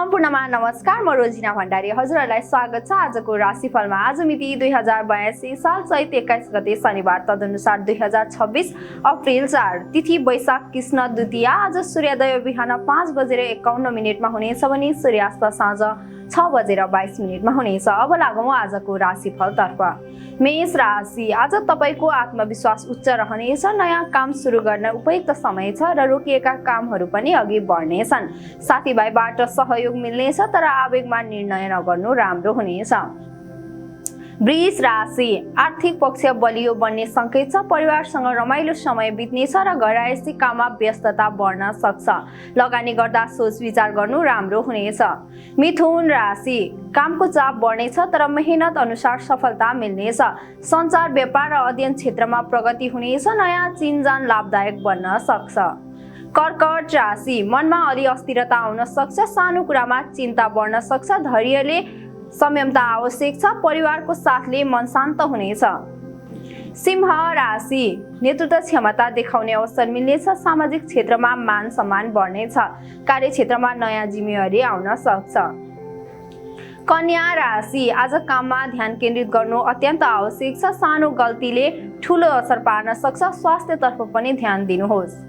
सम्पूर्णमा नमस्कार, म रोजिना भण्डारी हजुरहरूलाई स्वागत छ आजको राशिफलमा। आज मिति 2082 साल चैत 21 गते शनिबार, तदनुसार 2026 अप्रिल 4 तिथि वैशाख कृष्ण द्वितीया। आज सूर्योदय बिहान 5:51 हुनेछ भने सूर्यास्त साँझ 6:22 हुनेछ। अब लागौँ आजको राशिफलतर्फ। मेष राशि, आज तपाईको आत्मविश्वास उच्च रहनेछ। नयाँ काम सुरु गर्न उपयुक्त समय छ र रोकिएका कामहरू पनि अघि बढ्नेछन्। साथीभाइबाट सहयोग मिल्नेछ तर आवेगमा निर्णय नगर्नु राम्रो हुनेछ। वृष राशि, आर्थिक पक्ष बलियो बन्ने संकेत छ। परिवारसँग रमाइलो समय बित्नेछ र घरआयसी काममा व्यस्तता बढ्न सक्छ। लगानी गर्दा सोच विचार गर्नु राम्रो हुनेछ। मिथुन राशि, कामको चाप बढ्नेछ तर मेहनत अनुसार सफलता मिल्नेछ। सञ्चार, व्यापार र अध्ययन क्षेत्रमा प्रगति हुनेछ। नयाँ चिनजान लाभदायक बन्न सक्छ। कर्कट राशि, मनमा अलि अस्थिरता आउन सक्छ। सानो कुरामा चिन्ता बढ्न सक्छ। धैर्यले संयमता आवश्यक छ। परिवारको साथले मन शान्त हुनेछ। सिंह राशि, नेतृत्व क्षमता देखाउने अवसर मिल्नेछ। सामाजिक क्षेत्रमा मान सम्मान बढ्नेछ। कार्यक्षेत्रमा नयाँ जिम्मेवारी आउन सक्छ। कन्या राशि, आज काममा ध्यान केन्द्रित गर्नु अत्यन्त आवश्यक छ। सानो गल्तीले ठूलो असर पार्न सक्छ। स्वास्थ्यतर्फ पनि ध्यान दिनुहोस्।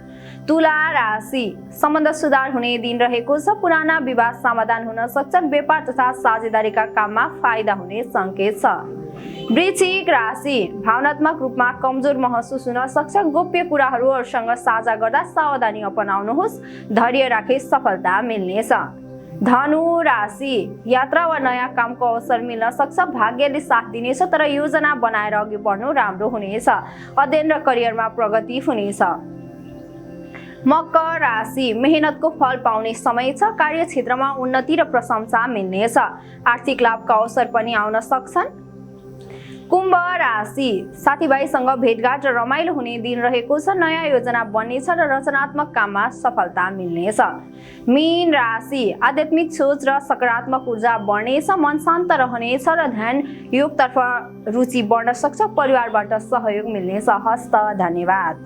तुला राशि, सम्बन्ध सुधार हुने दिन रहेको छ। पुराना विवाद समाधान हुन सक्छन्। व्यापार तथा साझेदारीका काममा फाइदा हुने संकेत छ। वृश्चिक राशि, भावनात्मक रूपमा कमजोर महसुस हुन सक्छ। गोप्य कुराहरू अरूसँग साझा गर्दा सावधानी अपनाउनुहोस्। धैर्य राखे सफलता मिल्नेछ। धनु राशि, यात्रा वा नयाँ कामको अवसर मिल्न सक्छ। भाग्यले साथ दिनेछ तर योजना बनाएर अघि बढ्नु राम्रो हुनेछ। अध्ययन र करियरमा प्रगति हुनेछ। मकर राशि, मेहनतको फल पाउने समय छ। कार्यक्षेत्रमा उन्नति र प्रशंसा मिल्नेछ। आर्थिक लाभका अवसर पनि आउन सक्छन्। कुम्भ राशि, साथीभाइसँग भेटघाट र रमाइलो हुने दिन रहेको छ। नयाँ योजना बन्नेछ र रचनात्मक काममा सफलता मिल्नेछ। मीन राशि, आध्यात्मिक सोच र सकारात्मक ऊर्जा बढ्नेछ। मन शान्त रहनेछ र ध्यान योगतर्फ रुचि बढ्न सक्छ। परिवारबाट सहयोग मिल्नेछ। हस्त, धन्यवाद।